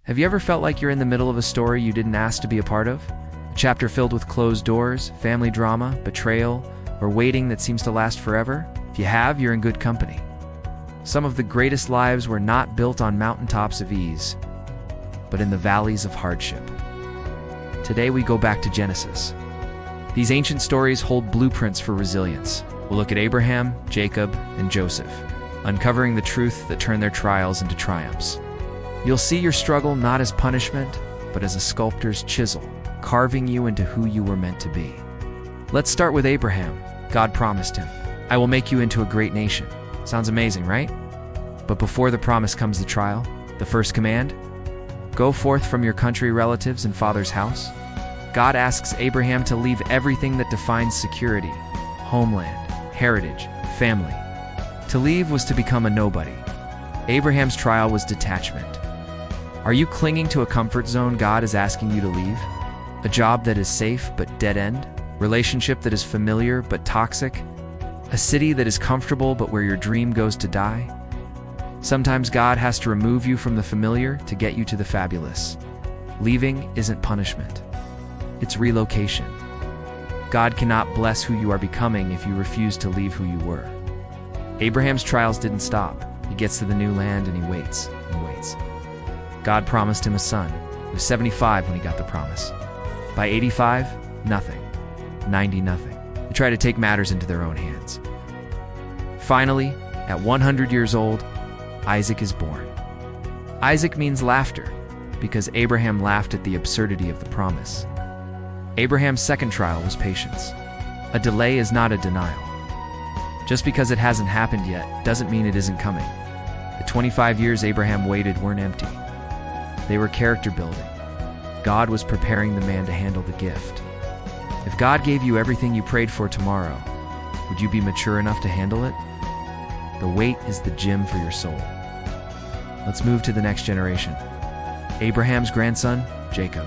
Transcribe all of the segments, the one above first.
Have you ever felt like you're in the middle of a story you didn't ask to be a part of? A chapter filled with closed doors, family drama, betrayal, or waiting that seems to last forever? If you have, you're in good company. Some of the greatest lives were not built on mountaintops of ease, but in the valleys of hardship. Today we go back to Genesis. These ancient stories hold blueprints for resilience. We'll look at Abraham, Jacob, and Joseph, uncovering the truth that turned their trials into triumphs. You'll see your struggle not as punishment, but as a sculptor's chisel, carving you into who you were meant to be. Let's start with Abraham. God promised him, "I will make you into a great nation." Sounds amazing, right? But before the promise comes the trial, the first command: go forth from your country, relatives, and father's house. God asks Abraham to leave everything that defines security, homeland, heritage, family. To leave was to become a nobody. Abraham's trial was detachment. Are you clinging to a comfort zone God is asking you to leave? A job that is safe but dead-end? Relationship that is familiar but toxic? A city that is comfortable but where your dream goes to die? Sometimes God has to remove you from the familiar to get you to the fabulous. Leaving isn't punishment. It's relocation. God cannot bless who you are becoming if you refuse to leave who you were. Abraham's trials didn't stop. He gets to the new land and he waits and waits. God promised him a son. He was 75 when he got the promise. By 85, nothing. 90, nothing. They try to take matters into their own hands. Finally, at 100 years old, Isaac is born. Isaac means laughter, because Abraham laughed at the absurdity of the promise. Abraham's second trial was patience. A delay is not a denial. Just because it hasn't happened yet doesn't mean it isn't coming. The 25 years Abraham waited weren't empty. They were character building. God was preparing the man to handle the gift. If God gave you everything you prayed for tomorrow, would you be mature enough to handle it? The wait is the gym for your soul. Let's move to the next generation. Abraham's grandson, Jacob.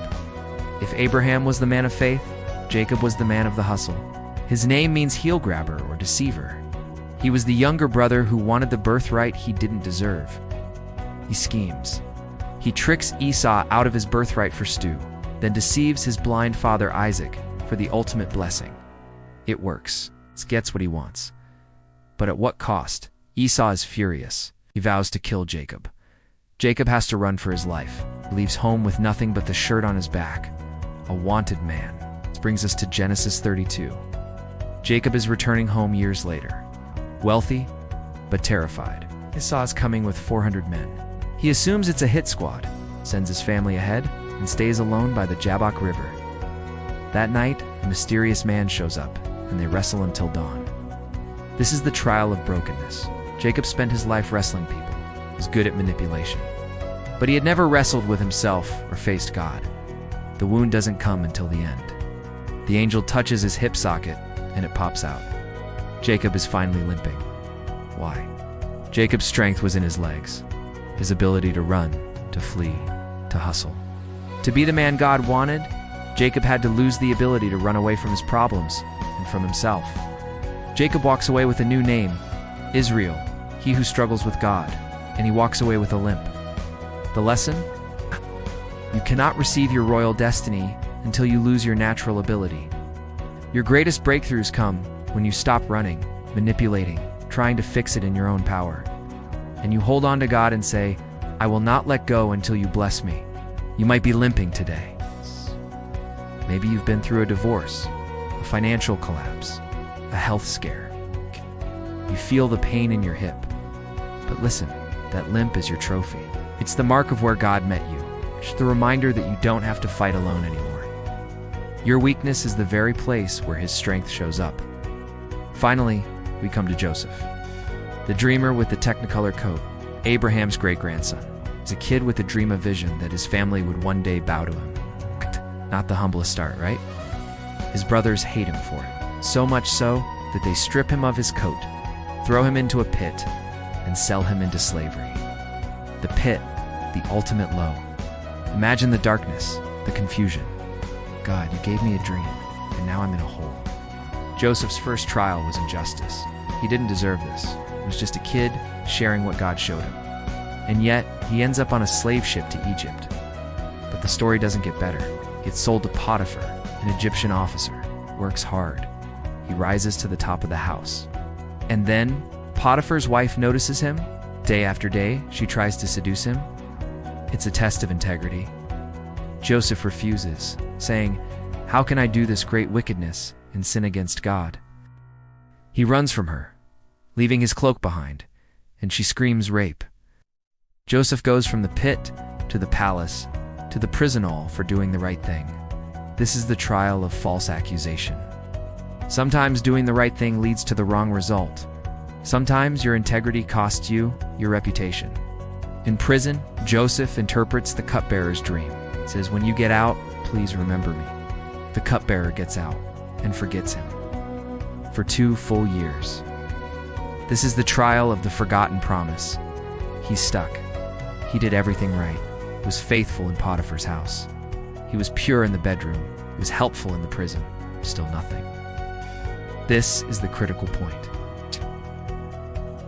If Abraham was the man of faith, Jacob was the man of the hustle. His name means heel grabber or deceiver. He was the younger brother who wanted the birthright he didn't deserve. He schemes. He tricks Esau out of his birthright for stew, then deceives his blind father Isaac for the ultimate blessing. It works. He gets what he wants. But at what cost? Esau is furious. He vows to kill Jacob. Jacob has to run for his life. He leaves home with nothing but the shirt on his back. A wanted man. This brings us to Genesis 32. Jacob is returning home years later. Wealthy, but terrified. Esau is coming with 400 men. He assumes it's a hit squad, sends his family ahead, and stays alone by the Jabbok River. That night, a mysterious man shows up, and they wrestle until dawn. This is the trial of brokenness. Jacob spent his life wrestling people. He was good at manipulation. But he had never wrestled with himself or faced God. The wound doesn't come until the end. The angel touches his hip socket, and it pops out. Jacob is finally limping. Why? Jacob's strength was in his legs. His ability to run, to flee, to hustle. To be the man God wanted, Jacob had to lose the ability to run away from his problems and from himself. Jacob walks away with a new name, Israel, he who struggles with God, and he walks away with a limp. The lesson? You cannot receive your royal destiny until you lose your natural ability. Your greatest breakthroughs come when you stop running, manipulating, trying to fix it in your own power. And you hold on to God and say, "I will not let go until you bless me." You might be limping today. Maybe you've been through a divorce, a financial collapse, a health scare. You feel the pain in your hip. But listen, that limp is your trophy. It's the mark of where God met you. It's the reminder that you don't have to fight alone anymore. Your weakness is the very place where His strength shows up. Finally, we come to Joseph, the dreamer with the technicolor coat, Abraham's great-grandson. He's a kid with a dream of vision that his family would one day bow to him. Not the humblest start, right? His brothers hate him for it, so much so that they strip him of his coat, throw him into a pit, and sell him into slavery. The pit, the ultimate low. Imagine the darkness, the confusion. God, you gave me a dream, and now I'm in a hole. Joseph's first trial was injustice. He didn't deserve this. He was just a kid sharing what God showed him. And yet, he ends up on a slave ship to Egypt. But the story doesn't get better. He gets sold to Potiphar, an Egyptian officer, works hard. He rises to the top of the house. And then Potiphar's wife notices him. Day after day, she tries to seduce him. It's a test of integrity. Joseph refuses, saying, "How can I do this great wickedness and sin against God?" He runs from her, leaving his cloak behind, and she screams rape. Joseph goes from the pit to the palace to the prison, all for doing the right thing. This is the trial of false accusation. Sometimes doing the right thing leads to the wrong result. Sometimes your integrity costs you your reputation. In prison, Joseph interprets the cupbearer's dream. It says, "When you get out, please remember me." The cupbearer gets out and forgets him for 2 full years. This is the trial of the forgotten promise. He's stuck. He did everything right. He was faithful in Potiphar's house. He was pure in the bedroom. He was helpful in the prison. Still nothing. This is the critical point.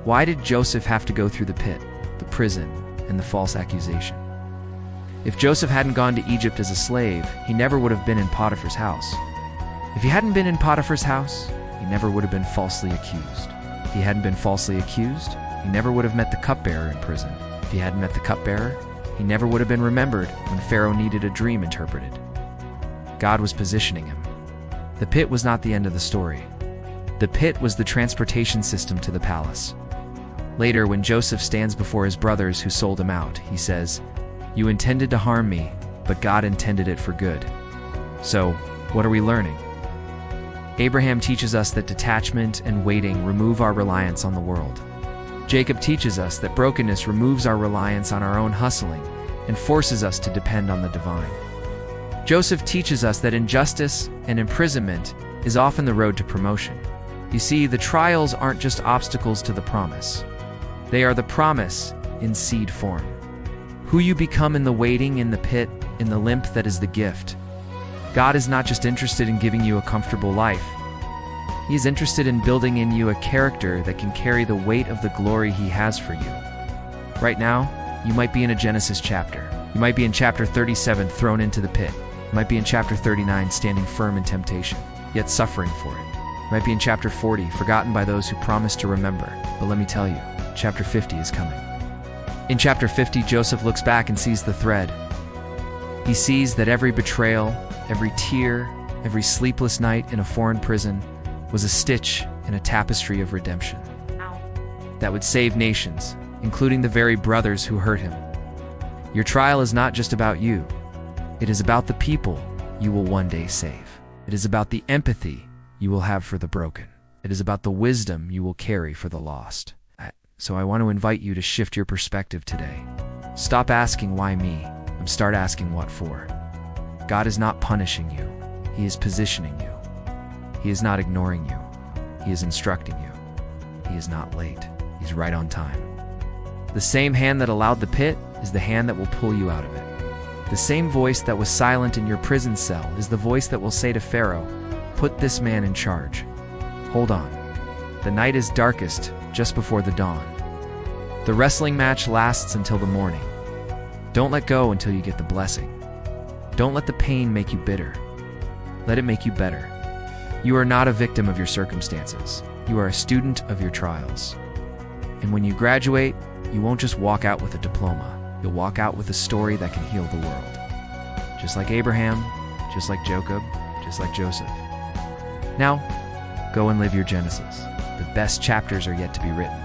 Why did Joseph have to go through the pit, the prison, and the false accusation? If Joseph hadn't gone to Egypt as a slave, he never would have been in Potiphar's house. If he hadn't been in Potiphar's house, he never would have been falsely accused. If he hadn't been falsely accused, he never would have met the cupbearer in prison. If he hadn't met the cupbearer, he never would have been remembered when Pharaoh needed a dream interpreted. God was positioning him. The pit was not the end of the story. The pit was the transportation system to the palace. Later, when Joseph stands before his brothers who sold him out, he says, "You intended to harm me, but God intended it for good." So, what are we learning? Abraham teaches us that detachment and waiting remove our reliance on the world. Jacob teaches us that brokenness removes our reliance on our own hustling and forces us to depend on the divine. Joseph teaches us that injustice and imprisonment is often the road to promotion. You see, the trials aren't just obstacles to the promise. They are the promise in seed form. Who you become in the waiting, in the pit, in the limp, that is the gift. God is not just interested in giving you a comfortable life. He is interested in building in you a character that can carry the weight of the glory He has for you. Right now, you might be in a Genesis chapter. You might be in chapter 37, thrown into the pit. You might be in chapter 39, standing firm in temptation, yet suffering for it. You might be in chapter 40, forgotten by those who promised to remember. But let me tell you, chapter 50 is coming. In chapter 50, Joseph looks back and sees the thread. He sees that every betrayal, every tear, every sleepless night in a foreign prison was a stitch in a tapestry of redemption that would save nations, including the very brothers who hurt him. Your trial is not just about you. It is about the people you will one day save. It is about the empathy you will have for the broken. It is about the wisdom you will carry for the lost. So I want to invite you to shift your perspective today. Stop asking why me, and start asking what for. God is not punishing you. He is positioning you. He is not ignoring you. He is instructing you. He is not late. He's right on time. The same hand that allowed the pit is the hand that will pull you out of it. The same voice that was silent in your prison cell is the voice that will say to Pharaoh, "Put this man in charge." Hold on. The night is darkest just before the dawn. The wrestling match lasts until the morning. Don't let go until you get the blessing. Don't let the pain make you bitter. Let it make you better. You are not a victim of your circumstances. You are a student of your trials. And when you graduate, you won't just walk out with a diploma. You'll walk out with a story that can heal the world. Just like Abraham, just like Jacob, just like Joseph. Now, go and live your Genesis. The best chapters are yet to be written.